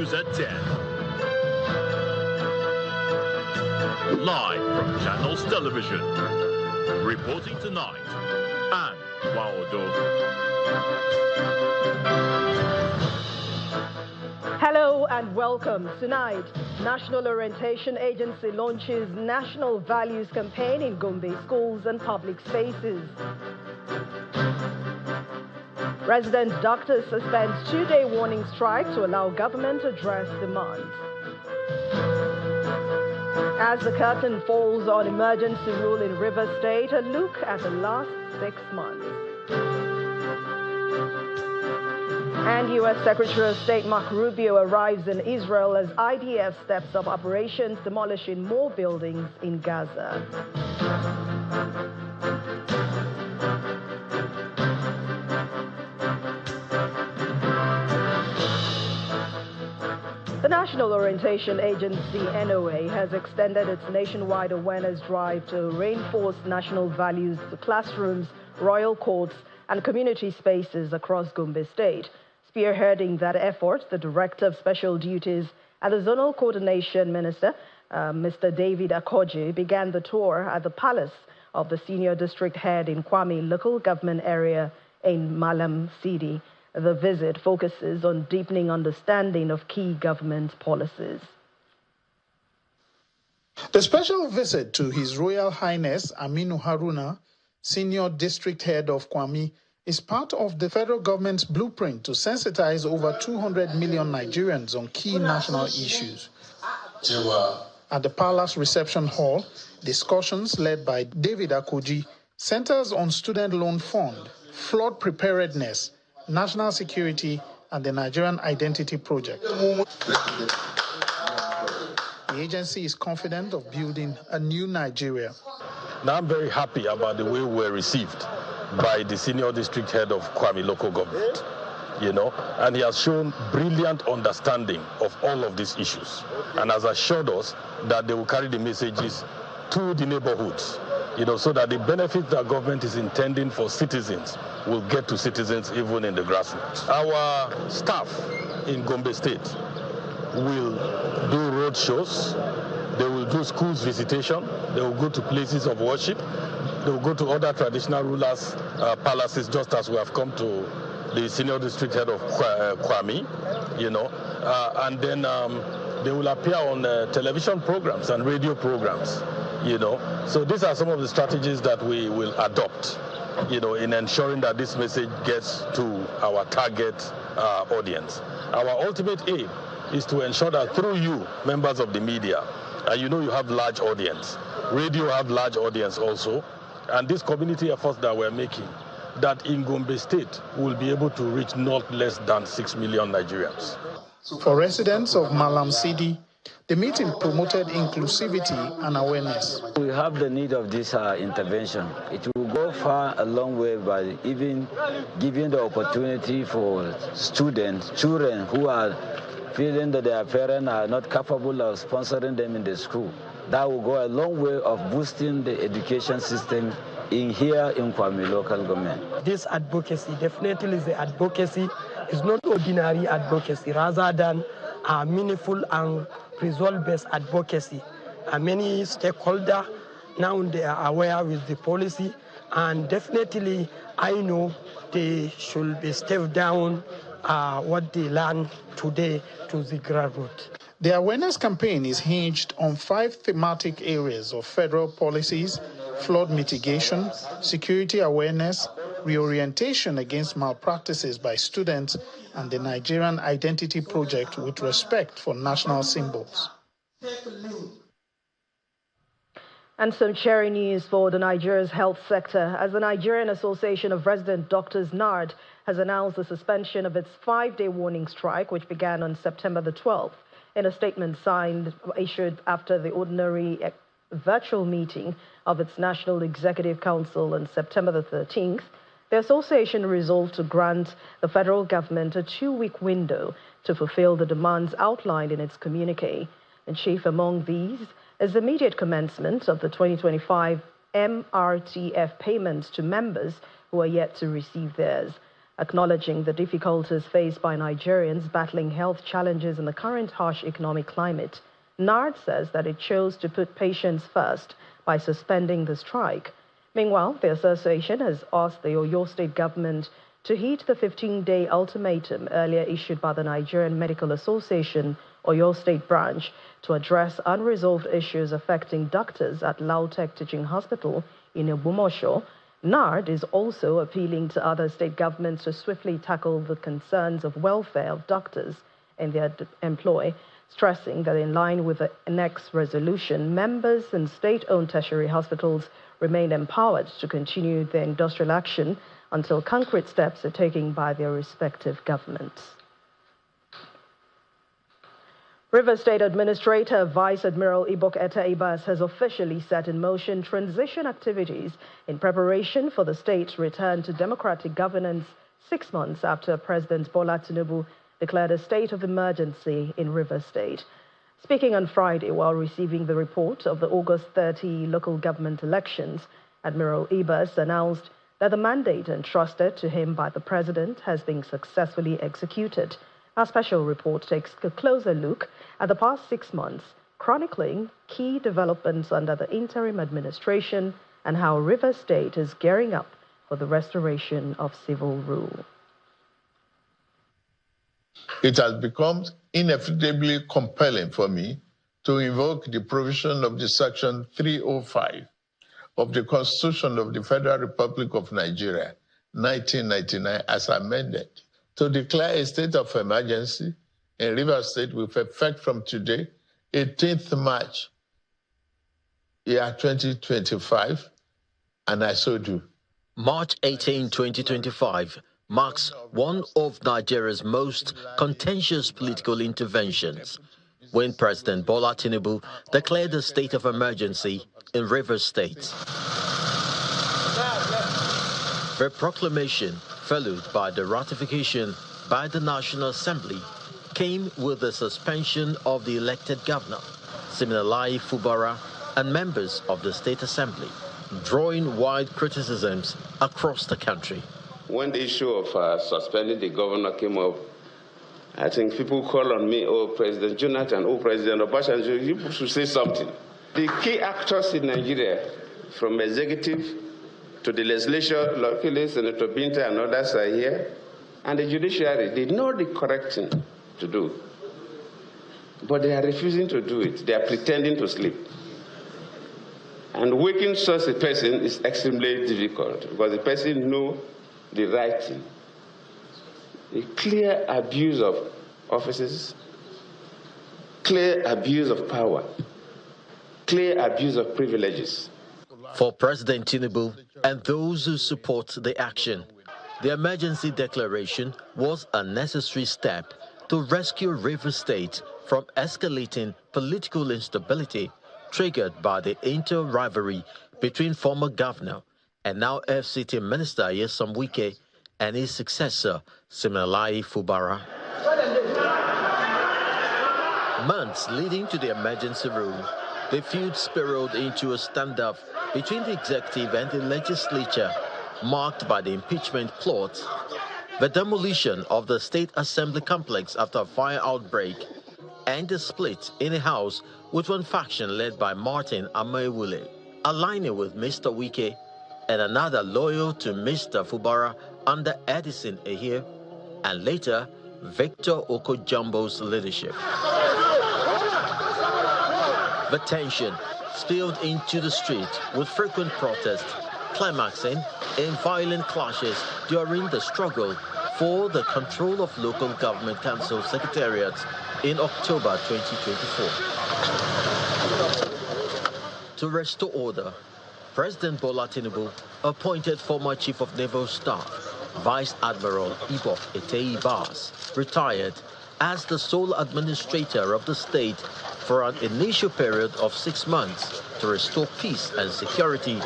News at 10. Live from Channels Television. Reporting tonight. And Waudo. Hello and welcome. Tonight, National Orientation Agency launches National Values Campaign in Gombe schools and public spaces. Resident doctors suspend 2-day warning strike to allow government to address demand. As the curtain falls on emergency rule in Rivers State, a look at the last 6 months. And U.S. Secretary of State Mark Rubio arrives in Israel as IDF steps up operations demolishing more buildings in Gaza. The National Orientation Agency, NOA, has extended its nationwide awareness drive to reinforce national values to classrooms, royal courts, and community spaces across Gombe State. Spearheading that effort, the Director of Special Duties and the Zonal Coordination Minister, Mr. David Akoji, began the tour at the palace of the Senior District Head in Kwame local government area in Malam City. The visit focuses on deepening understanding of key government policies. The special visit to His Royal Highness Aminu Haruna, Senior District Head of Kwame, is part of the federal government's blueprint to sensitize over 200 million Nigerians on key national issues. At the Palace Reception Hall, discussions led by David Akoji centers on student loan fund, flood preparedness, national security, and the Nigerian Identity Project. The agency is confident of building a new Nigeria. Now, I'm very happy about the way we're received by the Senior District Head of Kwame local government, and he has shown brilliant understanding of all of these issues and has assured us that they will carry the messages to the neighborhoods, so that the benefits that government is intending for citizens will get to citizens even in the grassroots. Our staff in Gombe State will do road shows, they will do schools visitation, they will go to places of worship, they will go to other traditional rulers' palaces, just as we have come to the Senior District Head of Kwame, and then they will appear on television programs and radio programs, So these are some of the strategies that we will adopt, in ensuring that this message gets to our target audience. Our ultimate aim is to ensure that through you, members of the media, you have large audience. Radio have large audience also. And this community efforts that we're making, that in Gombe State will be able to reach not less than 6 million Nigerians. For residents of Malam City, the meeting promoted inclusivity and awareness. We have the need of this intervention. It will go far a long way by even giving the opportunity for students, children who are feeling that their parents are not capable of sponsoring them in the school. That will go a long way of boosting the education system here in Kwame local government. This advocacy definitely is the advocacy. It's not ordinary advocacy, rather than meaningful and result-based advocacy. Many stakeholders now they are aware with the policy, and definitely I know they should be stepped down what they learn today to the grassroots. The awareness campaign is hinged on 5 thematic areas of federal policies: flood mitigation, security awareness, reorientation against malpractices by students, and the Nigerian Identity Project with respect for national symbols. And some cheery news for the Nigeria's health sector, as the Nigerian Association of Resident Doctors, NARD, has announced the suspension of its 5-day warning strike, which began on September the 12th. In a statement issued after the ordinary virtual meeting of its National Executive Council on September the 13th, the association resolved to grant the federal government a 2-week window to fulfill the demands outlined in its communique. And chief among these is the immediate commencement of the 2025 MRTF payments to members who are yet to receive theirs. Acknowledging the difficulties faced by Nigerians battling health challenges in the current harsh economic climate, NARD says that it chose to put patients first by suspending the strike. Meanwhile, the association has asked the Oyo State government to heed the 15-day ultimatum earlier issued by the Nigerian Medical Association, Oyo State branch, to address unresolved issues affecting doctors at Lautech Teaching Hospital in Obumosho. NARD is also appealing to other state governments to swiftly tackle the concerns of welfare of doctors and their employ, stressing that in line with the next resolution, members in state-owned tertiary hospitals remain empowered to continue their industrial action until concrete steps are taken by their respective governments. River State Administrator Vice Admiral Ibok Etta Ibas has officially set in motion transition activities in preparation for the state's return to democratic governance 6 months after President Bola Tinubu declared a state of emergency in River State. Speaking on Friday while receiving the report of the August 30 local government elections, Admiral Ibas announced that the mandate entrusted to him by the president has been successfully executed. Our special report takes a closer look at the past 6 months, chronicling key developments under the interim administration and how River State is gearing up for the restoration of civil rule. It has become inevitably compelling for me to invoke the provision of the Section 305 of the Constitution of the Federal Republic of Nigeria, 1999, as amended, to declare a state of emergency in River State with effect from today, 18th March, year 2025, and I so do. March 18, 2025 marks one of Nigeria's most contentious political interventions, when President Bola Tinubu declared a state of emergency in River State. The proclamation, followed by the ratification by the National Assembly, came with the suspension of the elected governor, Siminalayi Fubara, and members of the State Assembly, drawing wide criticisms across the country. When the issue of suspending the governor came up, I think people call on me, oh, President Jonathan, oh, President Obasanjo, you should say something. The key actors in Nigeria, from executive to the legislature, luckily Senator Binta and others are here, and the judiciary, they know the correct thing to do. But they are refusing to do it. They are pretending to sleep. And waking such a person is extremely difficult because the person knows the right thing. A clear abuse of offices, clear abuse of power, clear abuse of privileges. For President Tinubu and those who support the action, the emergency declaration was a necessary step to rescue River State from escalating political instability triggered by the inter-rivalry between former governor and now FCT Minister Nyesom Wike and his successor, Siminalayi Fubara. Months leading to the emergency rule, the feud spiraled into a standoff between the executive and the legislature, marked by the impeachment plot, the demolition of the State Assembly complex after a fire outbreak, and the split in the House with one faction led by Martin Amaewule, aligning with Mr. Wike, and another loyal to Mr. Fubara under Edison Ehie, and later Victor Okojambo's leadership. The tension spilled into the street with frequent protests, climaxing in violent clashes during the struggle for the control of local government council secretariats in October 2024. To restore order, President Bola Tinubu appointed former Chief of Naval Staff, Vice Admiral Ibok Etta Ibas, retired, as the sole administrator of the state for an initial period of 6 months to restore peace and security.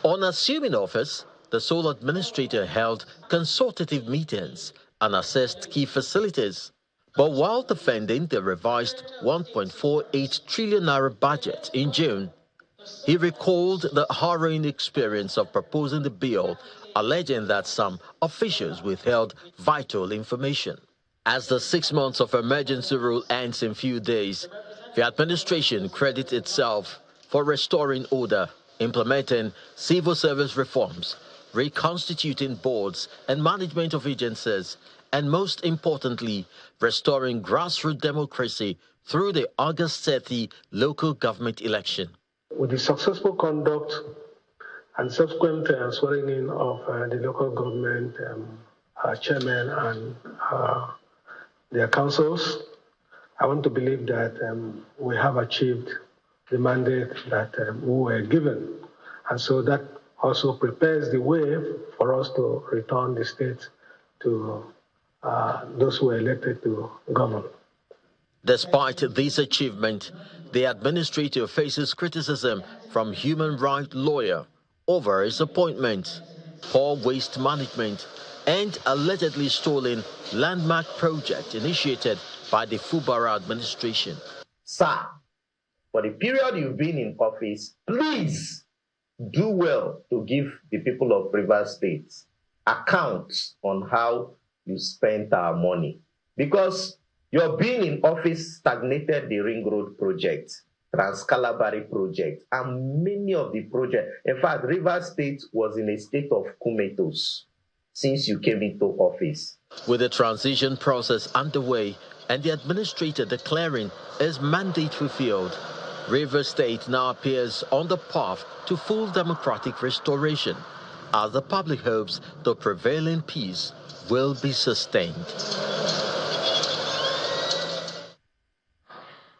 On assuming office, the sole administrator held consultative meetings and assessed key facilities. But while defending the revised 1.48 trillion naira budget in June, he recalled the harrowing experience of proposing the bill alleging that some officials withheld vital information. As the 6 months of emergency rule ends in few days, the administration credits itself for restoring order, implementing civil service reforms, reconstituting boards and management of agencies, and most importantly, restoring grassroots democracy through the August 30 local government election. With the successful conduct and subsequent swearing in of the local government chairman and their councils, I want to believe that we have achieved the mandate that we were given. And so that also prepares the way for us to return the state to those who were elected to govern. Despite this achievement, the administrator faces criticism from human rights lawyer over his appointment, poor waste management, and allegedly stolen landmark project initiated by the Fubara administration. Sir, for the period you've been in office, please do well to give the people of Rivers State accounts on how you spent our money. Because your being in office stagnated the Ring Road project, Trans-Calabari project, and many of the projects. In fact, Rivers State was in a state of comatose since you came into office. With the transition process underway and the administrator declaring his mandate fulfilled, Rivers State now appears on the path to full democratic restoration, as the public hopes the prevailing peace will be sustained.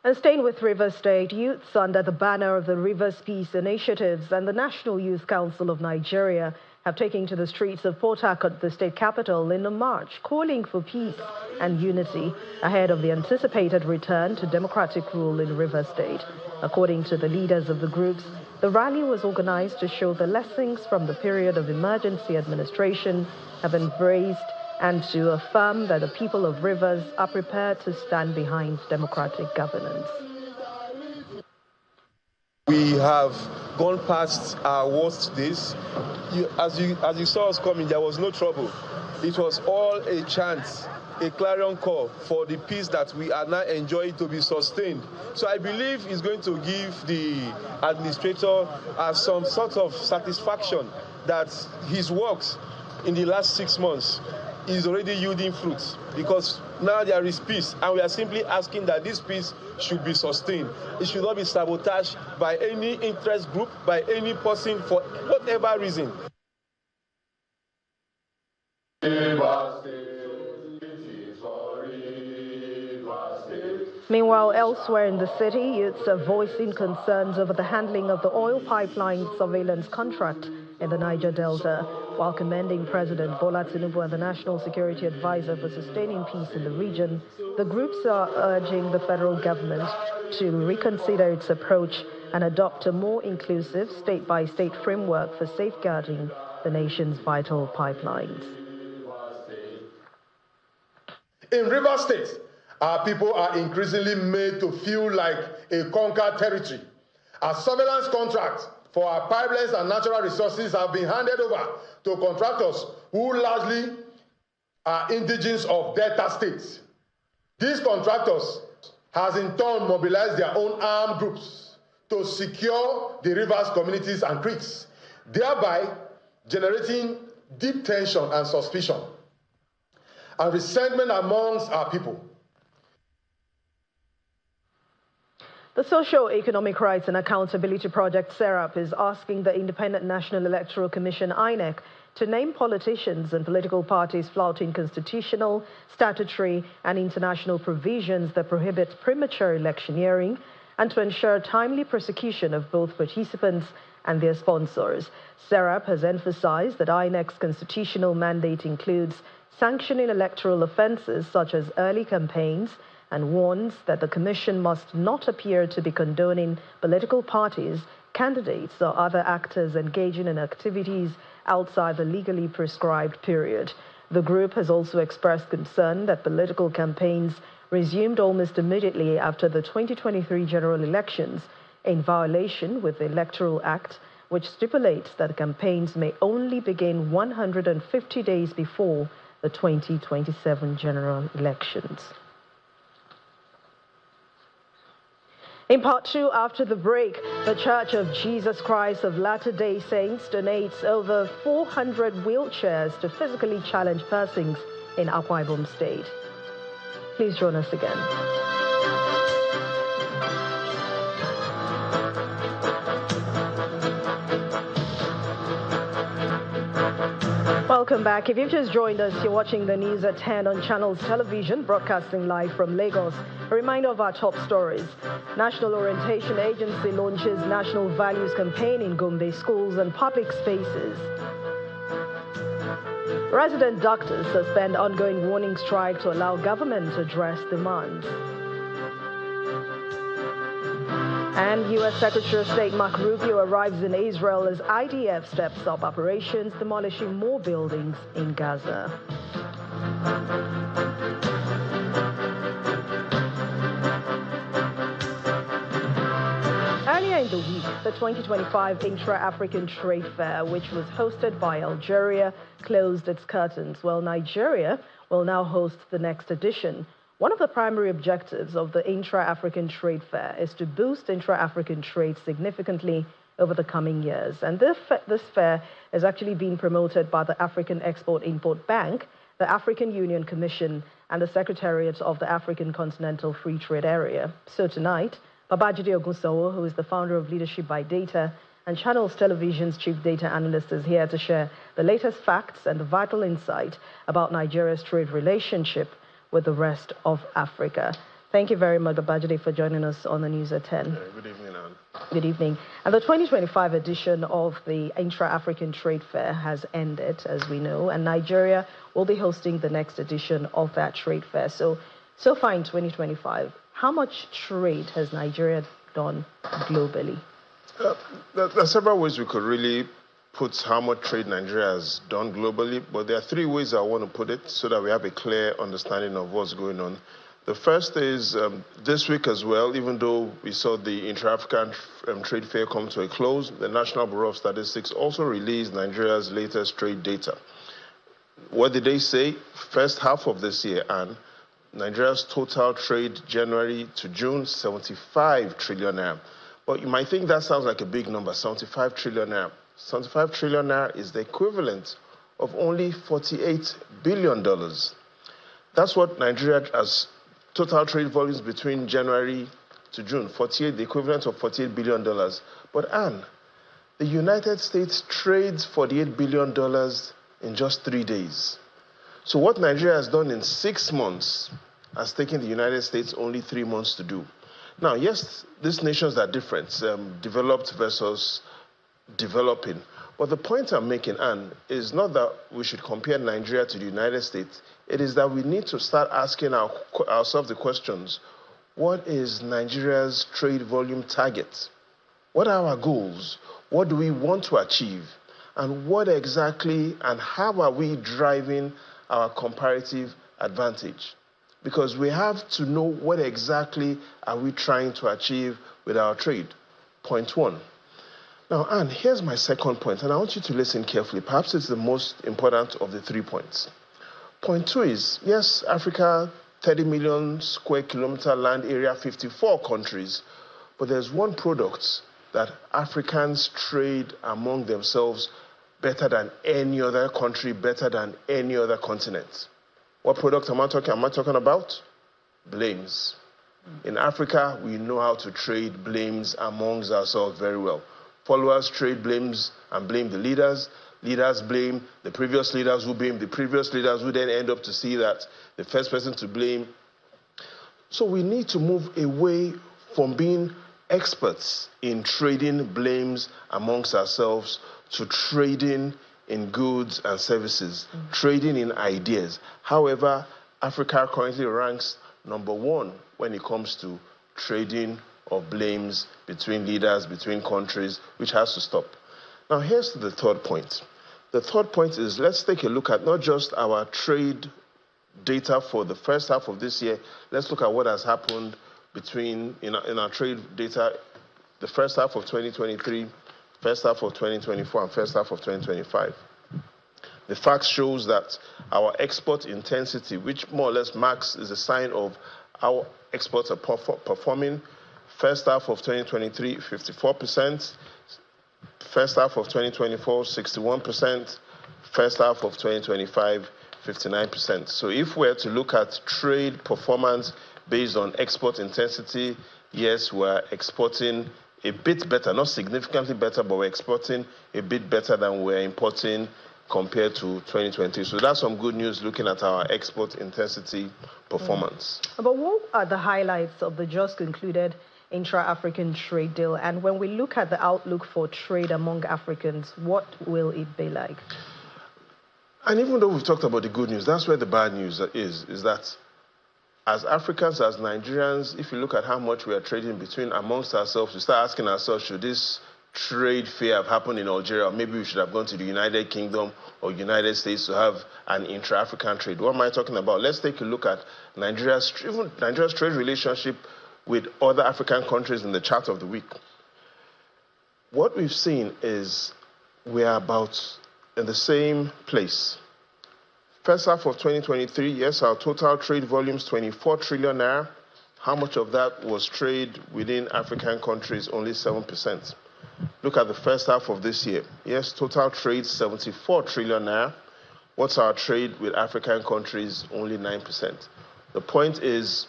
And staying with Rivers State, youths under the banner of the Rivers Peace Initiatives and the National Youth Council of Nigeria have taken to the streets of Port Harcourt, the state capital, in a march calling for peace and unity ahead of the anticipated return to democratic rule in Rivers State. According to the leaders of the groups, the rally was organized to show the lessons from the period of emergency administration have embraced and to affirm that the people of Rivers are prepared to stand behind democratic governance. We have gone past our worst days. As you saw us coming, there was no trouble. It was all a chant, a clarion call for the peace that we are now enjoying to be sustained. So I believe it's going to give the administrator some sort of satisfaction that his works in the last 6 months is already yielding fruits, because now there is peace, and we are simply asking that this peace should be sustained. It should not be sabotaged by any interest group, by any person, for whatever reason. Meanwhile, elsewhere in the city, youths are voicing concerns over the handling of the oil pipeline surveillance contract in the Niger Delta, while commending President Bola Tinubu and the National Security Advisor for sustaining peace in the region. The groups are urging the federal government to reconsider its approach and adopt a more inclusive state-by-state framework for safeguarding the nation's vital pipelines. In Rivers State, our people are increasingly made to feel like a conquered territory. Our surveillance contracts for our pipelines and natural resources have been handed over to contractors who largely are indigenes of Delta states. These contractors has in turn mobilized their own armed groups to secure the rivers, communities, and creeks, thereby generating deep tension and suspicion and resentment amongst our people. The Socio-Economic Rights and Accountability Project, SERAP, is asking the Independent National Electoral Commission, INEC, to name politicians and political parties flouting constitutional, statutory, and international provisions that prohibit premature electioneering, and to ensure timely prosecution of both participants and their sponsors. SERAP has emphasized that INEC's constitutional mandate includes sanctioning electoral offenses such as early campaigns, and warns that the Commission must not appear to be condoning political parties, candidates, or other actors engaging in activities outside the legally prescribed period. The group has also expressed concern that political campaigns resumed almost immediately after the 2023 general elections, in violation with the Electoral Act, which stipulates that campaigns may only begin 150 days before the 2027 general elections. In part two, after the break, the Church of Jesus Christ of Latter-day Saints donates over 400 wheelchairs to physically challenged persons in Akwa Ibom State. Please join us again. Welcome back. If you've just joined us, you're watching the news at 10 on Channels Television, broadcasting live from Lagos. A reminder of our top stories. National Orientation Agency launches National Values Campaign in Gombe schools and public spaces. Resident doctors suspend ongoing warning strike to allow government to address demands. And U.S. Secretary of State Mark Rubio arrives in Israel as IDF steps up operations, demolishing more buildings in Gaza. Earlier in the week, the 2025 Intra-African Trade Fair, which was hosted by Algeria, closed its curtains, while Nigeria will now host the next edition. One of the primary objectives of the Intra-African Trade Fair is to boost intra-African trade significantly over the coming years. And this fair is actually being promoted by the African Export-Import Bank, the African Union Commission, and the Secretariat of the African Continental Free Trade Area. So tonight, Babajide Ogunsowo, who is the founder of Leadership by Data and Channels Television's chief data analyst, is here to share the latest facts and the vital insight about Nigeria's trade relationship with the rest of Africa. Thank you very much, Babajide, for joining us on the News at 10. Good evening, Anne. Good evening. And the 2025 edition of the Intra-African Trade Fair has ended, as we know, and Nigeria will be hosting the next edition of that trade fair. So far in 2025, how much trade has Nigeria done globally? There are several ways we could really put how much trade Nigeria has done globally, but there are three ways I want to put it so that we have a clear understanding of what's going on. The first is this week as well, even though we saw the Intra-African Trade Fair come to a close, the National Bureau of Statistics also released Nigeria's latest trade data. What did they say? First half of this year, and Nigeria's total trade January to June, 75 trillion naira. But you might think that sounds like a big number, 75 trillion naira. 75 trillion naira is the equivalent of only $48 billion. That's what Nigeria has total trade volumes between January to June, the equivalent of $48 billion. But Anne, the United States trades $48 billion in just 3 days. So what Nigeria has done in 6 months has taken the United States only 3 months to do. Now, yes, these nations are different, developed versus developing. But the point I'm making, Anne, is not that we should compare Nigeria to the United States. It is that we need to start asking ourselves the questions. What is Nigeria's trade volume target? What are our goals? What do we want to achieve? And what exactly and how are we driving our comparative advantage? Because we have to know what exactly are we trying to achieve with our trade. Point one. Now, Anne, here's my second point, and I want you to listen carefully. Perhaps it's the most important of the 3 points. Point two is, yes, Africa, 30 million square kilometer land area, 54 countries, but there's one product that Africans trade among themselves better than any other country, better than any other continent. What product am I talking about? Blames. In Africa, we know how to trade blames amongst ourselves very well. Followers trade blames and blame the leaders. Leaders blame the previous leaders who blame the previous leaders who then end up to see that the first person to blame. So we need to move away from being experts in trading blames amongst ourselves to trading in goods and services, trading in ideas. However, Africa currently ranks #1 when it comes to trading of blames between leaders, between countries, which has to stop. Now, here's the third point. The third point is, let's take a look at not just our trade data for the first half of this year. Let's look at what has happened in our trade data, the first half of 2023 first half of 2024 and first half of 2025. The fact shows that our export intensity, which more or less marks is a sign of how exports are performing, first half of 2023, 54%, first half of 2024, 61%, first half of 2025, 59%. So if we're to look at trade performance based on export intensity, yes, we're exporting a bit better, not significantly better, but we're exporting a bit better than we're importing compared to 2020. So that's some good news looking at our export intensity performance. But what are the highlights of the just concluded intra-African trade deal? And when we look at the outlook for trade among Africans, what will it be like? And even though we've talked about the good news, that's where the bad news is that as Africans, as Nigerians, if you look at how much we are trading between amongst ourselves, we start asking ourselves, should this trade fair have happened in Algeria, or maybe we should have gone to the United Kingdom or United States to have an intra-African trade? What am I talking about? Let's take a look at Nigeria's trade relationship with other African countries in the chart of the week. What we've seen is we are about in the same place. First half of 2023, yes, our total trade volumes, 24 trillion naira. How much of that was trade within African countries? Only 7%. Look at the first half of this year. Yes, total trade, 74 trillion naira. What's our trade with African countries? Only 9%. The point is,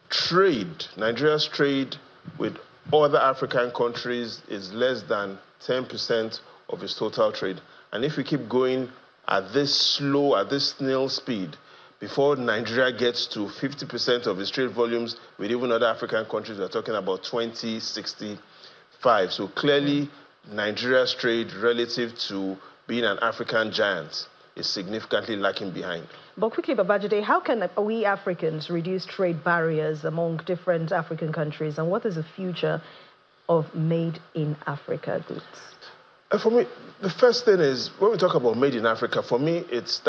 trade, Nigeria's trade with other African countries is less than 10% of its total trade. And if we keep going at this slow, at this snail speed, before Nigeria gets to 50% of its trade volumes with even other African countries, we're talking about 2065. So clearly, Nigeria's trade relative to being an African giant is significantly lacking behind. But quickly, Babajide, how can we Africans reduce trade barriers among different African countries? And what is the future of made in Africa goods? For me, the first thing is, when we talk about made in Africa, for me, it's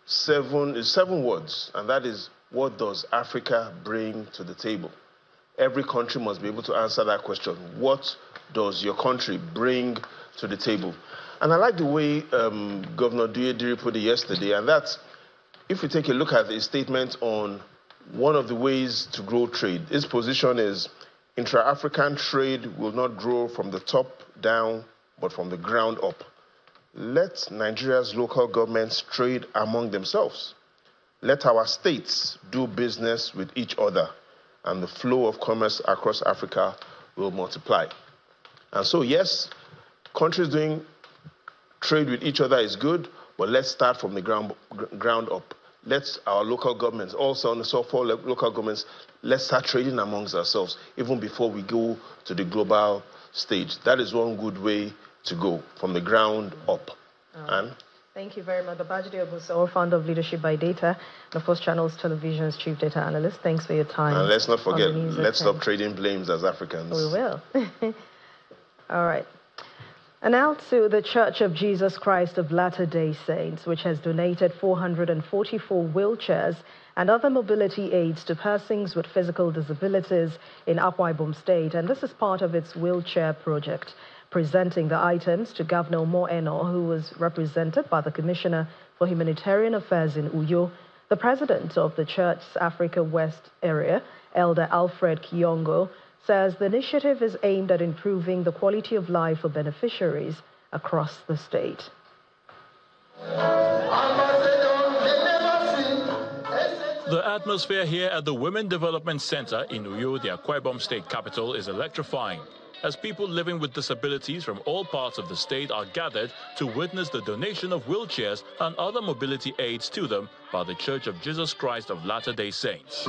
seven words, and that is, what does Africa bring to the table? Every country must be able to answer that question. What does your country bring to the table? And I like the way Governor Duyediri put it yesterday, and that's, if we take a look at his statement on one of the ways to grow trade, his position is intra-African trade will not grow from the top down, but from the ground up. Let Nigeria's local governments trade among themselves. Let our states do business with each other, and the flow of commerce across Africa will multiply. And so, yes, countries doing trade with each other is good, but let's start from the ground up. Let our local governments, also on the so-called local governments, let's start trading amongst ourselves, even before we go to the global stage. That is one good way to go, from the ground up. Anne? Thank you very much. Babajide Obuso, founder of Leadership by Data, and of course Channels Television's Chief Data Analyst. Thanks for your time. And let's not forget, let's stop trading blames as Africans. We will. All right. And now to the Church of Jesus Christ of Latter-day Saints, which has donated 444 wheelchairs and other mobility aids to persons with physical disabilities in Akwa Ibom State. And this is part of its wheelchair project. Presenting the items to Governor Mo-Eno, who was represented by the Commissioner for Humanitarian Affairs in Uyo, the president of the Church's Africa West area, Elder Alfred Kiyongo, says the initiative is aimed at improving the quality of life for beneficiaries across the state. The atmosphere here at the Women Development Center in Uyo, the Akwa Ibom State capital, is electrifying, as people living with disabilities from all parts of the state are gathered to witness the donation of wheelchairs and other mobility aids to them by the Church of Jesus Christ of Latter-day Saints.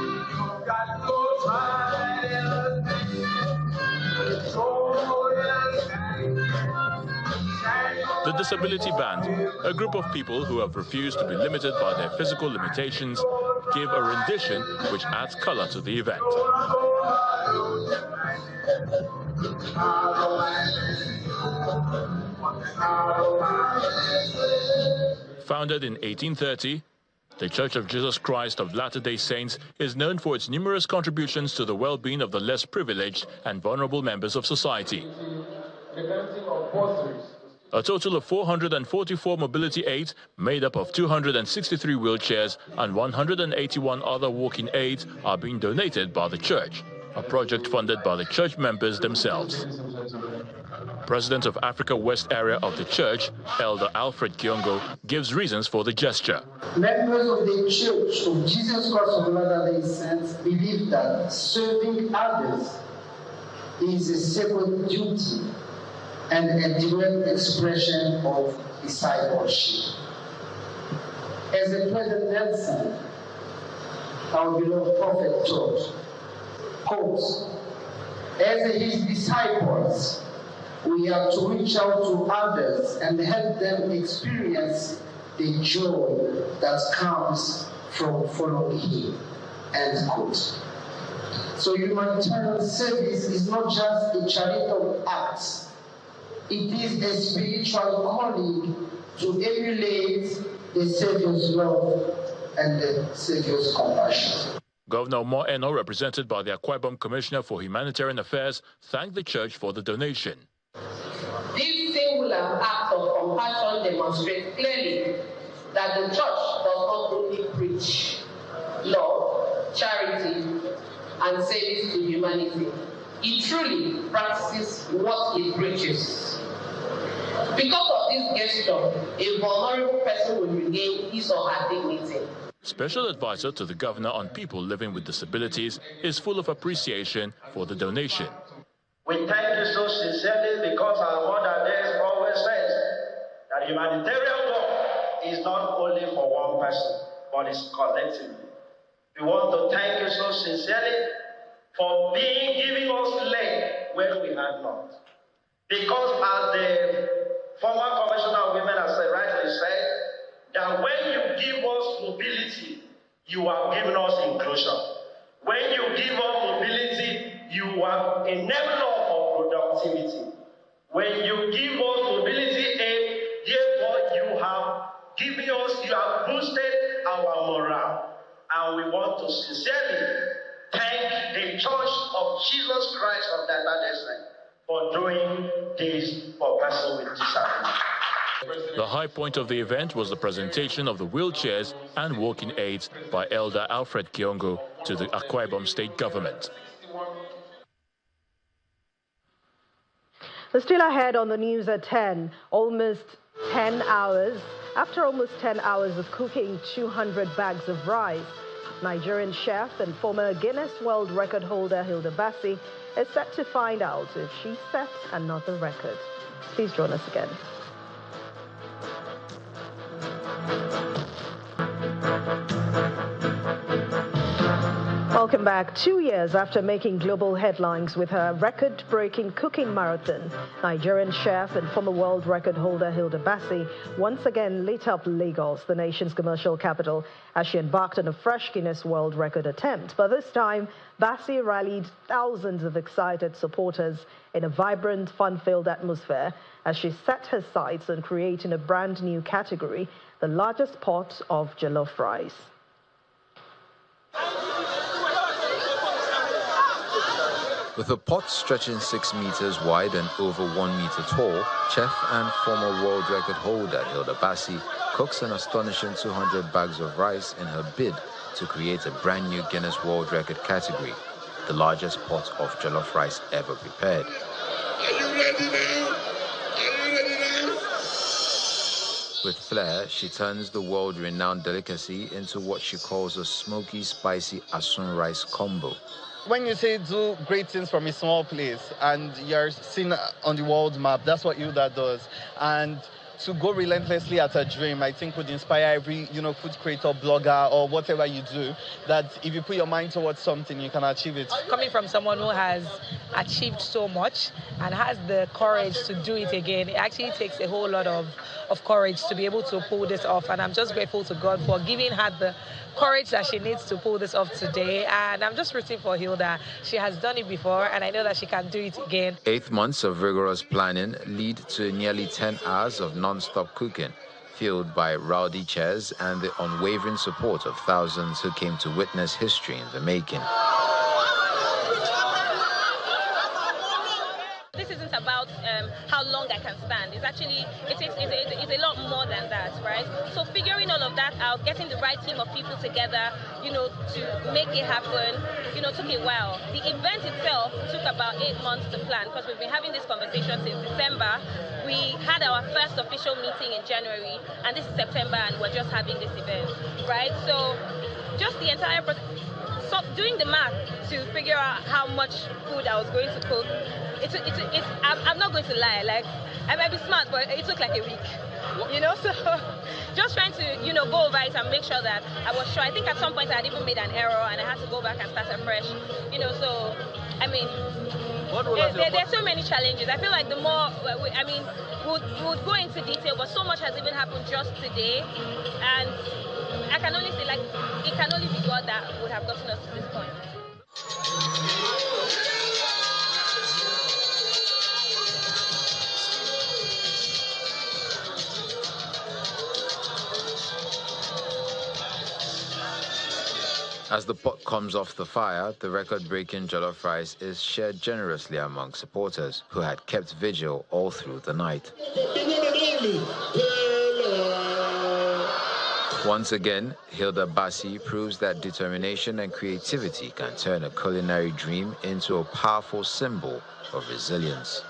The Disability Band, a group of people who have refused to be limited by their physical limitations, give a rendition which adds color to the event. Founded in 1830, the Church of Jesus Christ of Latter-day Saints is known for its numerous contributions to the well-being of the less privileged and vulnerable members of society. A total of 444 mobility aids, made up of 263 wheelchairs and 181 other walking aids, are being donated by the church, a project funded by the church members themselves. President of Africa West Area of the church, Elder Alfred Kiongo, gives reasons for the gesture. Members of the Church of Jesus Christ of Latter-day Saints believe that serving others is a sacred duty and a direct expression of discipleship. As the President Nelson, our beloved prophet, taught, quote, as his disciples, we have to reach out to others and help them experience the joy that comes from following him, end quote. So humanitarian service is not just a charitable act. It is a spiritual calling to emulate the Savior's love and the Savior's compassion. Governor Mo Eno, represented by the Akwa Ibom Commissioner for Humanitarian Affairs, thanked the church for the donation. This singular act of compassion demonstrates clearly that the church does not only preach love, charity, and service to humanity. It truly practices what it preaches. Because of this gesture, a vulnerable person will regain his or her dignity. Special advisor to the governor on people living with disabilities is full of appreciation for the donation. We thank you so sincerely because our mother there always says that humanitarian work is not only for one person, but it's collectively. We want to thank you so sincerely for giving us leg where we had not. Because as the former Commissioner of Women has rightly said, that when you give us mobility, you are giving us inclusion. When you give us mobility, you are enabler of productivity. When you give us mobility aid, therefore you have boosted our morale. And we want to sincerely thank the Church of Jesus Christ of Latter-day Saints for doing this for persons with disability. The high point of the event was the presentation of the wheelchairs and walking aids by Elder Alfred Kiongo to the Akwa Ibom State government. Still ahead on the news at 10, After almost 10 hours of cooking 200 bags of rice, Nigerian chef and former Guinness World Record holder Hilda Bassi is set to find out if she set another record. Please join us again. Welcome back. 2 years after making global headlines with her record-breaking cooking marathon, Nigerian chef and former world record holder Hilda Bassi once again lit up Lagos, the nation's commercial capital, as she embarked on a fresh Guinness World Record attempt. But this time, Bassi rallied thousands of excited supporters in a vibrant, fun-filled atmosphere as she set her sights on creating a brand new category, the largest pot of jollof rice. With a pot stretching 6 meters wide and over 1 meter tall, chef and former world record holder Hilda Bassi cooks an astonishing 200 bags of rice in her bid to create a brand new Guinness World Record category, the largest pot of jollof rice ever prepared. Are you ready now? Are you ready now? With flair, she turns the world-renowned delicacy into what she calls a smoky, spicy asun rice combo. When you say do great things from a small place and you're seen on the world map, that's what Hilda does. And to go relentlessly at a dream, I think would inspire every, food creator, blogger, or whatever you do, that if you put your mind towards something, you can achieve it. Coming from someone who has achieved so much and has the courage to do it again, it actually takes a whole lot of courage to be able to pull this off. And I'm just grateful to God for giving her the courage that she needs to pull this off today. And I'm just rooting for Hilda. She has done it before, and I know that she can do it again. 8 months of rigorous planning lead to nearly 10 hours of non-stop cooking, fueled by rowdy chairs and the unwavering support of thousands who came to witness history in the making. This isn't about how I can stand. It's actually, it's a lot more than that, right? So figuring all of that out, getting the right team of people together, to make it happen, took a while. The event itself took about 8 months to plan because we've been having this conversation since December. We had our first official meeting in January, and this is September, and we're just having this event, right? So just the entire process. So doing the math to figure out how much food I was going to cook, I'm not going to lie, like, I might be smart, but it took like a week, so just trying to, go over it and make sure that I was sure. I think at some point I had even made an error and I had to go back and start afresh, so, I mean, there's so many challenges. I feel like the more, we'll go into detail, but so much has even happened just today, and I can only say, like, it can only be God that would have gotten us to this point. As the pot comes off the fire, the record-breaking jollof rice is shared generously among supporters who had kept vigil all through the night. Once again, Hilda Bassi proves that determination and creativity can turn a culinary dream into a powerful symbol of resilience.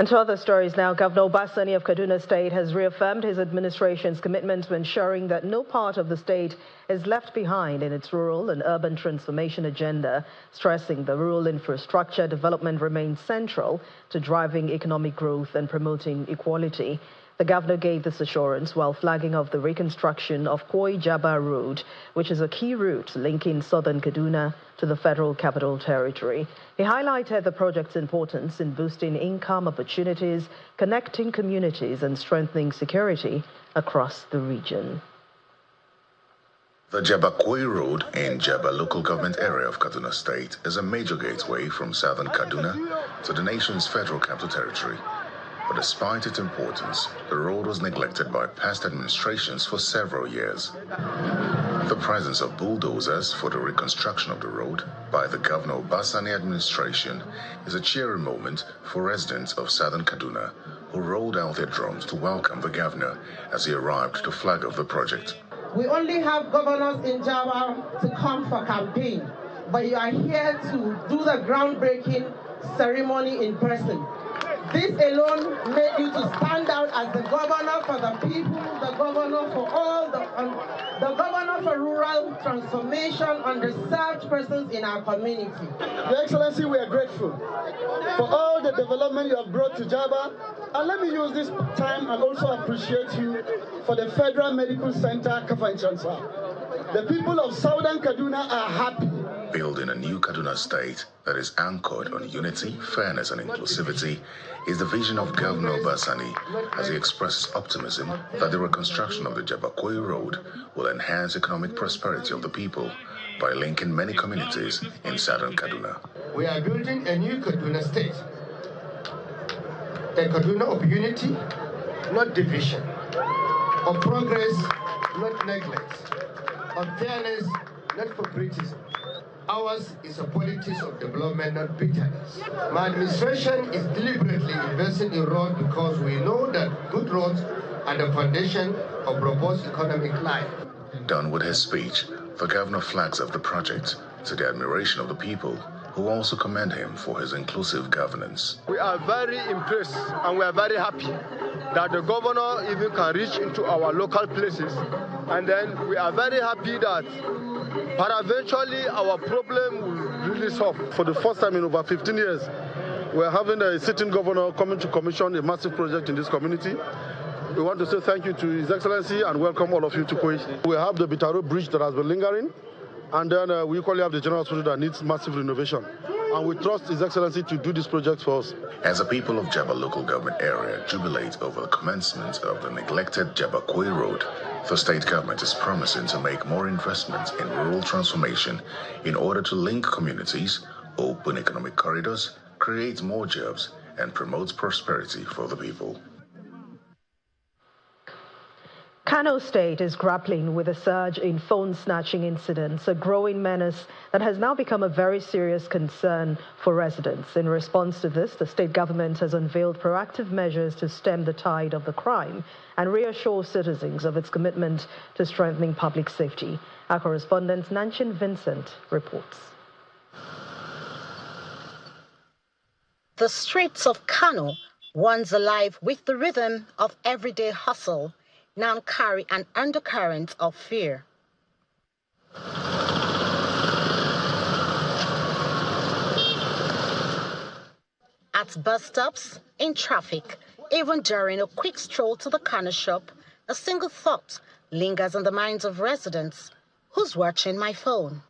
And to other stories now, Governor Obasani of Kaduna State has reaffirmed his administration's commitment to ensuring that no part of the state is left behind in its rural and urban transformation agenda, stressing the rural infrastructure development remains central to driving economic growth and promoting equality. The governor gave this assurance while flagging off the reconstruction of Koi-Jaba Road, which is a key route linking southern Kaduna to the Federal Capital Territory. He highlighted the project's importance in boosting income opportunities, connecting communities, and strengthening security across the region. The Jaba-Koi Road in Jaba local government area of Kaduna State is a major gateway from southern Kaduna to the nation's Federal Capital Territory. But despite its importance, the road was neglected by past administrations for several years. The presence of bulldozers for the reconstruction of the road by the Governor Obasani administration is a cheering moment for residents of southern Kaduna who rolled out their drums to welcome the governor as he arrived to flag off the project. We only have governors in Java to come for campaign, but you are here to do the groundbreaking ceremony in person. This alone made you to stand out as the governor for the people, the governor for all the governor for rural transformation, underserved persons in our community. Your Excellency, we are grateful for all the development you have brought to Java. And let me use this time and also appreciate you for the Federal Medical Center Kafan Transfer. The people of Southern Kaduna are happy. Building a new Kaduna state that is anchored on unity, fairness, and inclusivity is the vision of Governor Obasani as he expresses optimism that the reconstruction of the Jaba-Koi Road will enhance economic prosperity of the people by linking many communities in southern Kaduna. We are building a new Kaduna state, a Kaduna of unity, not division, of progress, not neglect, of fairness, not favoritism. Ours is a politics of development, not bitterness. My administration is deliberately investing in roads because we know that good roads are the foundation of robust economic life. Done with his speech, the governor flags off the project to the admiration of the people, who also commend him for his inclusive governance. We are very impressed and we are very happy that the governor even can reach into our local places. And then we are very happy that eventually our problem will really solve. For the first time in over 15 years, we're having a sitting governor coming to commission a massive project in this community. We want to say thank you to His Excellency and welcome all of you to Koi. We have the Bitaro Bridge that has been lingering, and then we equally have the General Hospital that needs massive renovation. And we trust His Excellency to do this project for us. As the people of Jaba local government area jubilate over the commencement of the neglected Jaba-Koi Road, the state government is promising to make more investments in rural transformation in order to link communities, open economic corridors, create more jobs, and promote prosperity for the people. Kano State is grappling with a surge in phone snatching incidents, a growing menace that has now become a very serious concern for residents. In response to this, the state government has unveiled proactive measures to stem the tide of the crime and reassure citizens of its commitment to strengthening public safety. Our correspondent Nanchin Vincent reports. The streets of Kano, once alive with the rhythm of everyday hustle, now carry an undercurrent of fear. At bus stops, in traffic, even during a quick stroll to the Kano shop, a single thought lingers on the minds of residents. Who's watching my phone?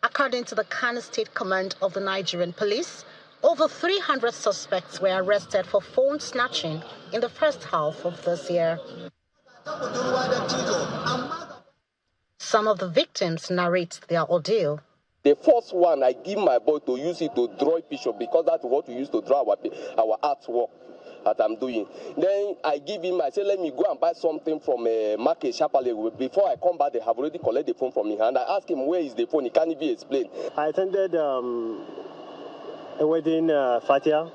According to the Kano State Command of the Nigerian Police, over 300 suspects were arrested for phone snatching in the first half of this year. Some of the victims narrate their ordeal. The first one, I give my boy to use it to draw a picture because that's what we use to draw our artwork that I'm doing. Then I give him, I say, let me go and buy something from a market sharply. Before I come back, they have already collected the phone from me. And I ask him, where is the phone? He can't even explain. I attended a wedding fatia,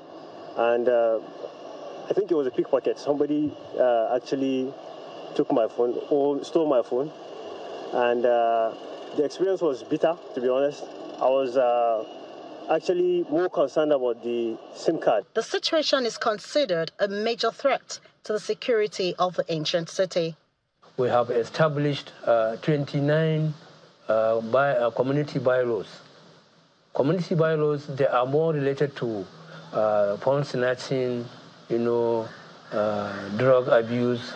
and I think it was a pickpocket. Somebody actually took my phone or stole my phone, and the experience was bitter, to be honest. I was actually more concerned about the SIM card. The situation is considered a major threat to the security of the ancient city. We have established 29 community bylaws. Community bylaws, they are more related to phone snatching, drug abuse,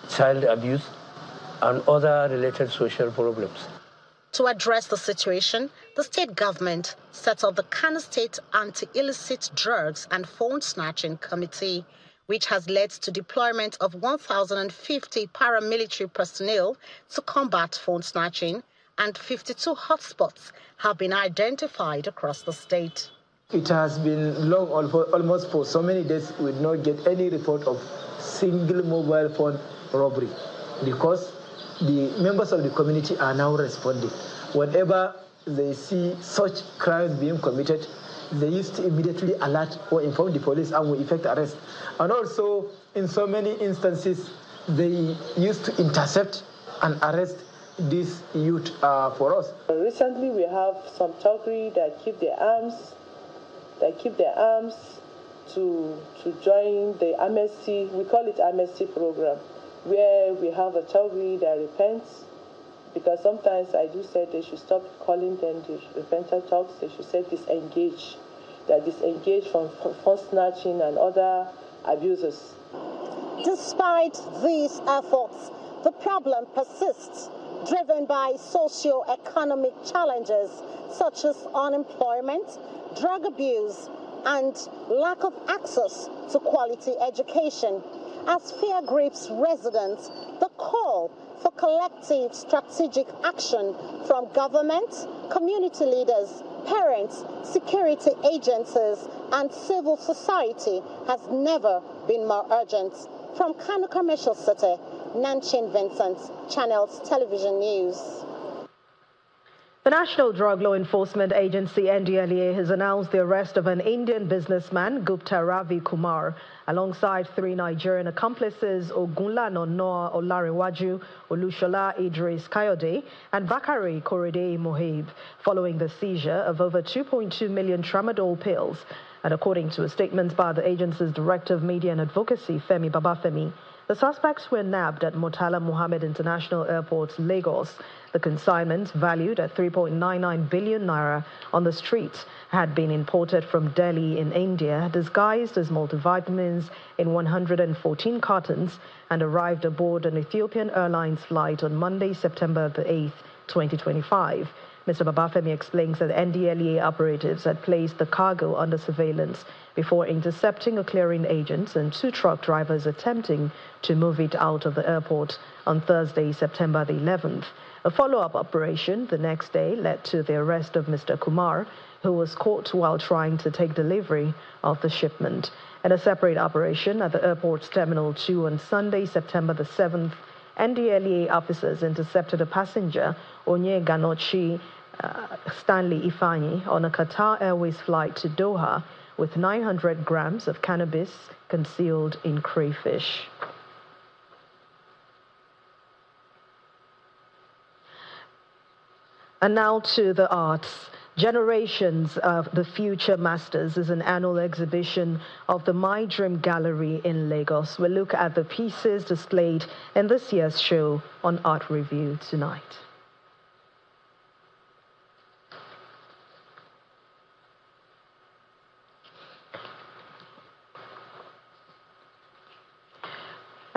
child abuse, and other related social problems. To address the situation, the state government set up the Kano State Anti-Illicit Drugs and Phone Snatching Committee, which has led to deployment of 1,050 paramilitary personnel to combat phone snatching, and 52 hotspots have been identified across the state. It has been long, almost for so many days, we did not get any report of single mobile phone robbery, because the members of the community are now responding. Whenever they see such crimes being committed, they used to immediately alert or inform the police and will effect arrest. And also, in so many instances, they used to intercept and arrest this youth for us. Recently, we have some Togri that keep their arms to join the amnesty. We call it amnesty program, where we have a Togri that repents, because sometimes I do say they should stop calling them the repentant talks. They should say disengage. That disengage from phone snatching and other abuses. Despite these efforts, the problem persists, driven by socio-economic challenges such as unemployment, drug abuse, and lack of access to quality education. As fear grips residents, the call for collective strategic action from government, community leaders, parents, security agencies, and civil society has never been more urgent. From Kano Commercial City, Nanchin Vincent, Channels Television News. The National Drug Law Enforcement Agency, NDLEA, has announced the arrest of an Indian businessman, Gupta Ravi Kumar, alongside 3 Nigerian accomplices, Ogunlano Noah Olarewaju, Olushola Idris Kayode, and Bakari Korede Mohib, following the seizure of over 2.2 million tramadol pills. And according to a statement by the agency's Director of Media and Advocacy, Femi Babafemi, the suspects were nabbed at Murtala Mohammed International Airport, Lagos. The consignment, valued at 3.99 billion naira on the street, had been imported from Delhi in India, disguised as multivitamins in 114 cartons, and arrived aboard an Ethiopian Airlines flight on Monday, September the 8th, 2025. Mr. Babafemi explains that NDLEA operatives had placed the cargo under surveillance before intercepting a clearing agent and 2 truck drivers attempting to move it out of the airport on Thursday, September the 11th. A follow-up operation the next day led to the arrest of Mr. Kumar, who was caught while trying to take delivery of the shipment. In a separate operation at the airport's Terminal 2 on Sunday, September the 7th, NDLEA officers intercepted a passenger, Onye Ganochi Stanley Ifani, on a Qatar Airways flight to Doha with 900 grams of cannabis concealed in crayfish. And now to the arts. Generations of the Future Masters is an annual exhibition of the My Dream Gallery in Lagos. We'll look at the pieces displayed in this year's show on Art Review tonight.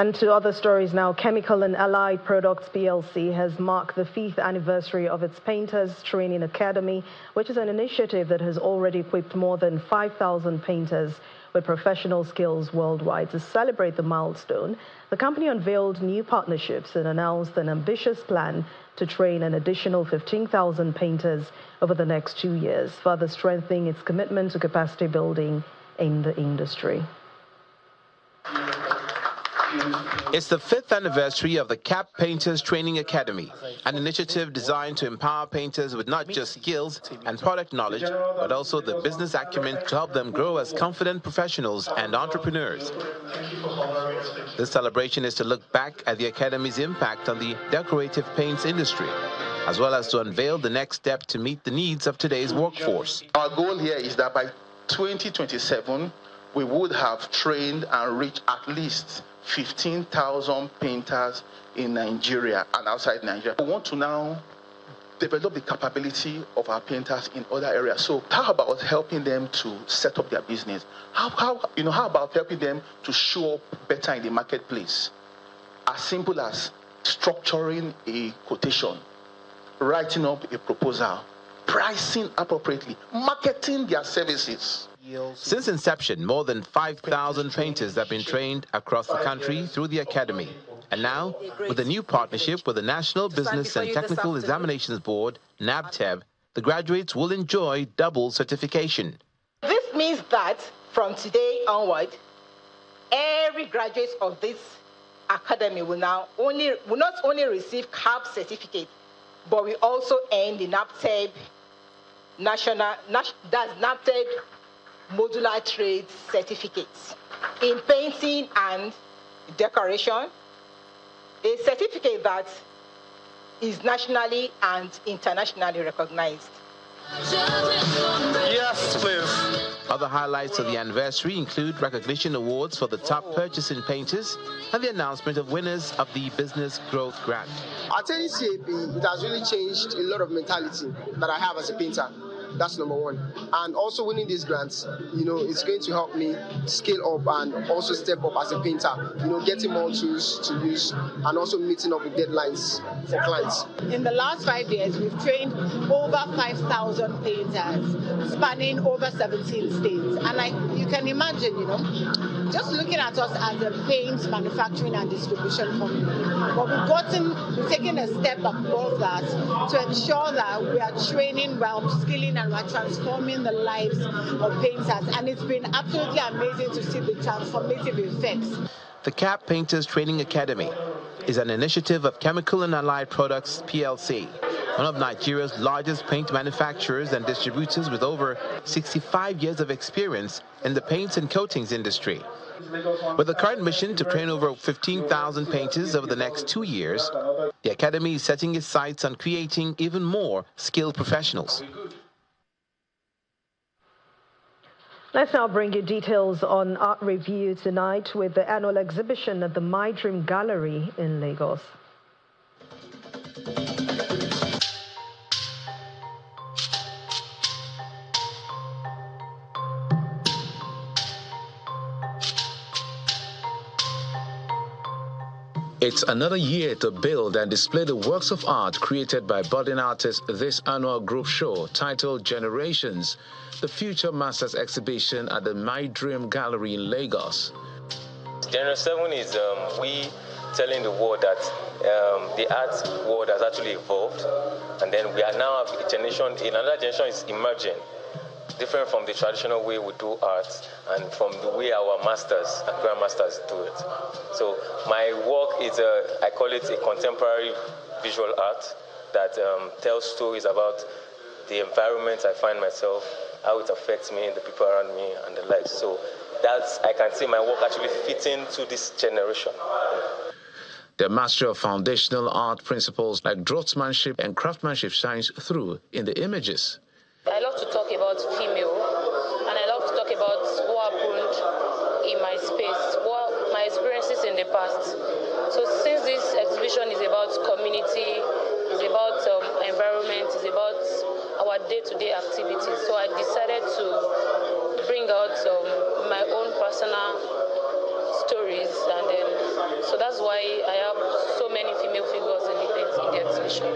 And to other stories now, Chemical and Allied Products PLC has marked the 5th anniversary of its Painters Training Academy, which is an initiative that has already equipped more than 5,000 painters with professional skills worldwide. To celebrate the milestone, the company unveiled new partnerships and announced an ambitious plan to train an additional 15,000 painters over the next 2 years, further strengthening its commitment to capacity building in the industry. It's the 5th anniversary of the CAP Painters Training Academy, an initiative designed to empower painters with not just skills and product knowledge, but also the business acumen to help them grow as confident professionals and entrepreneurs. This celebration is to look back at the Academy's impact on the decorative paints industry, as well as to unveil the next step to meet the needs of today's workforce. Our goal here is that by 2027, we would have trained and reached at least 15,000 painters in Nigeria and outside Nigeria. We want to now develop the capability of our painters in other areas. So how about helping them to set up their business? How about helping them to show up better in the marketplace? As simple as structuring a quotation, writing up a proposal, pricing appropriately, marketing their services. Since inception, more than 5,000 painters have been trained across the country through the Academy. And now, with a new partnership with the National Business and Technical Examinations Board, NABTEB, the graduates will enjoy double certification. This means that from today onward, every graduate of this academy will not only receive CAP certificate, but we also earn the NABTEB NABTEB modular trades certificates in painting and decoration, a certificate that is nationally and internationally recognized. Yes, please. Other highlights of the anniversary include recognition awards for the top purchasing painters and the announcement of winners of the Business Growth Grant. Attending CAP, it has really changed a lot of mentality that I have as a painter. That's number one. And also winning these grants, it's going to help me scale up and also step up as a painter, getting more tools to use and also meeting up with deadlines for clients. In the last 5 years, we've trained over 5,000 painters spanning over 17 states. And you can imagine, just looking at us as a paint manufacturing and distribution company, but we've taken a step above that to ensure that we are training well, skilling, and we're transforming the lives of painters. And it's been absolutely amazing to see the transformative effects. The CAP Painters Training Academy is an initiative of Chemical and Allied Products PLC, one of Nigeria's largest paint manufacturers and distributors with over 65 years of experience in the paints and coatings industry. With the current mission to train over 15,000 painters over the next 2 years, the Academy is setting its sights on creating even more skilled professionals. Let's now bring you details on Art Review tonight with the annual exhibition at the My Dream Gallery in Lagos. It's another year to build and display the works of art created by budding artists this annual group show titled Generations, the Future Masters exhibition at the My Dream Gallery in Lagos. Generation 7 is we telling the world that the art world has actually evolved, and then we are now a generation, another generation is emerging, different from the traditional way we do art and from the way our masters and grandmasters do it. So my work is, I call it a contemporary visual art that tells stories about the environment I find myself, how it affects me, the people around me, and the likes. So that's, I can see my work actually fitting to this generation. Their mastery of foundational art principles like draughtsmanship and craftsmanship shines through in the images. I love to talk about female, and I love to talk about what happened in my space, what my experiences in the past. So since this exhibition is about community, it's about environment, it's about our day-to-day activities, so I decided to bring out my own personal stories, and then so that's why I have so many female figures in the exhibition.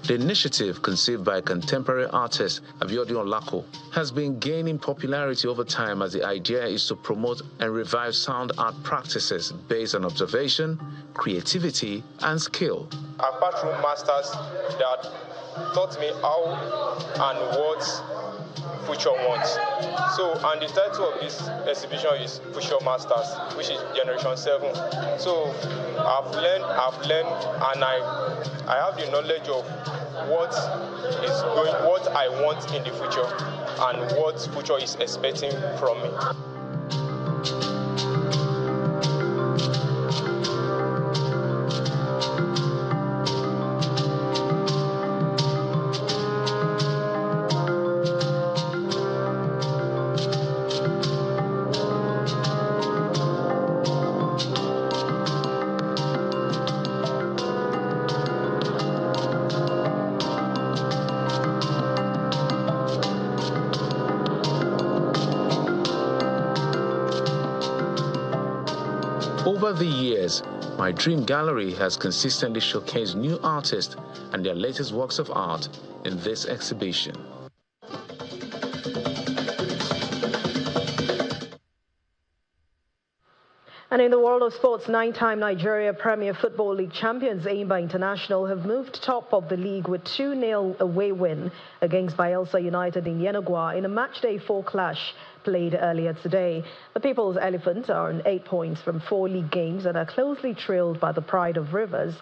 The initiative, conceived by contemporary artist Abiodun Olako, has been gaining popularity over time as the idea is to promote and revive sound art practices based on observation, creativity, and skill. Apart from masters that taught me how and what future wants. So, and the title of this exhibition is Future Masters, which is Generation 7. So, I've learned, and I have the knowledge of what I want in the future, and what future is expecting from me. Over the years, my Dream Gallery has consistently showcased new artists and their latest works of art in this exhibition. And in the world of sports, 9-time Nigeria Premier Football League champions Enyimba International have moved top of the league with 2-0 away win against Bayelsa United in Yenagoa in a matchday 4 clash played earlier today. The People's Elephants are on 8 points from 4 league games and are closely trailed by the Pride of Rivers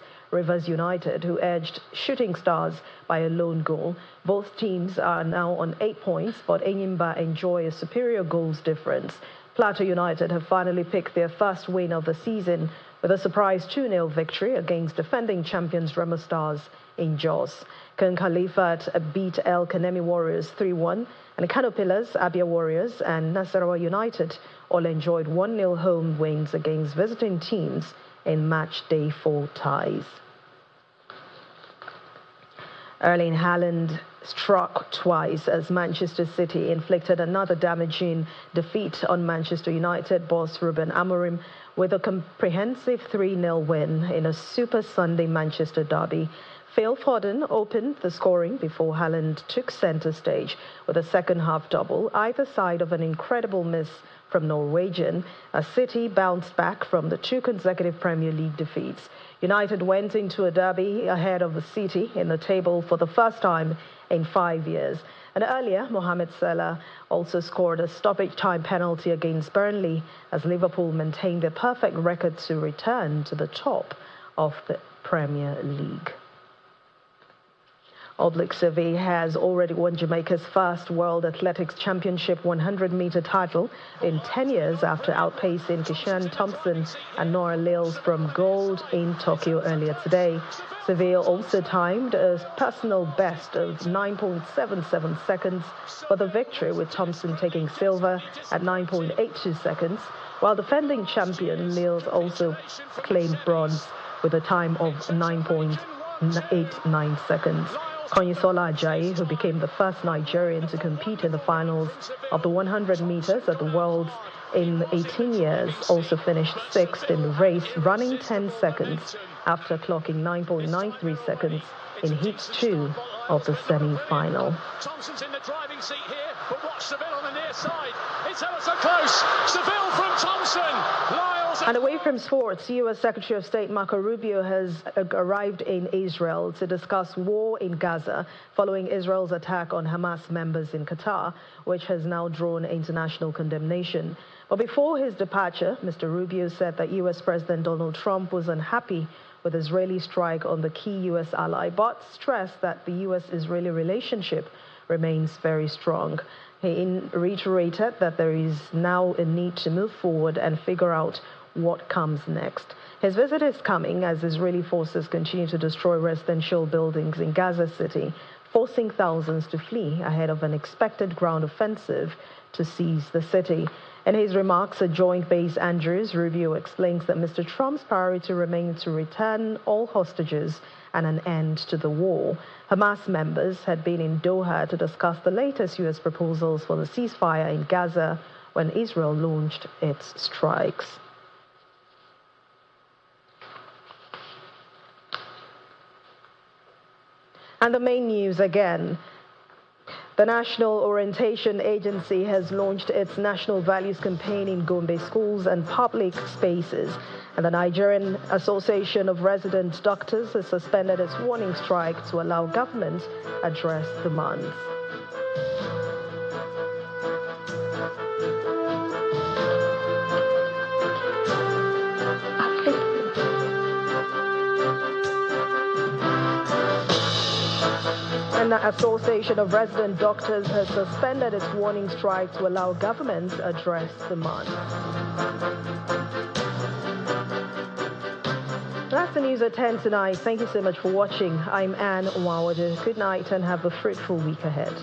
United, who edged Shooting Stars by a lone goal. Both teams are now on 8 points, but Enyimba enjoy a superior goals difference. Plateau United have finally picked their first win of the season with a surprise 2-0 victory against defending champions Remo Stars in Jos. Ken Khalifat beat El Kanemi Warriors 3-1, and Kano Pillars, Abia Warriors and Nasarawa United all enjoyed 1-0 home wins against visiting teams in match day 4 ties. Erling Haaland struck twice as Manchester City inflicted another damaging defeat on Manchester United boss Ruben Amorim with a comprehensive 3-0 win in a Super Sunday Manchester derby. Phil Foden opened the scoring before Haaland took centre stage with a second-half double, either side of an incredible miss from Norwegian, as City bounced back from the 2 consecutive Premier League defeats. United went into a derby ahead of the City in the table for the first time in 5 years. And earlier, Mohamed Salah also scored a stoppage-time penalty against Burnley as Liverpool maintained their perfect record to return to the top of the Premier League. Oblique Survey has already won Jamaica's first World Athletics Championship 100-meter title in 10 years after outpacing Kishan Thompson and Nora Lales from gold in Tokyo earlier today. Survey also timed a personal best of 9.77 seconds for the victory, with Thompson taking silver at 9.82 seconds, while defending champion Lales also claimed bronze with a time of 9.89 seconds. Konyisola Ajayi, who became the first Nigerian to compete in the finals of the 100 meters at the Worlds in 18 years, also finished sixth in the race, running 10 seconds after clocking 9.93 seconds in heat 2 of the semi-final. Thompson's in the driving seat here, but watch Seville on the near side. It's ever so close. Seville from Thompson. Lyles. And away from sports, U.S. Secretary of State Marco Rubio has arrived in Israel to discuss war in Gaza following Israel's attack on Hamas members in Qatar, which has now drawn international condemnation. But before his departure, Mr. Rubio said that U.S. President Donald Trump was unhappy with Israeli strike on the key U.S. ally, but stressed that the U.S.-Israeli relationship remains very strong. He reiterated that there is now a need to move forward and figure out what comes next. His visit is coming as Israeli forces continue to destroy residential buildings in Gaza City, forcing thousands to flee ahead of an expected ground offensive to seize the city. In his remarks at Joint Base Andrews, Rubio explains that Mr. Trump's priority remains to return all hostages and an end to the war. Hamas members had been in Doha to discuss the latest U.S. proposals for the ceasefire in Gaza when Israel launched its strikes. And the main news again. The National Orientation Agency has launched its National Values Campaign in Gombe schools and public spaces. And the Nigerian Association of Resident Doctors has suspended its warning strike to allow government address demands. And the Association of Resident Doctors has suspended its warning strike to allow government address demand. That's the news at 10 tonight. Thank you so much for watching. I'm Anne Nwawade. Good night and have a fruitful week ahead.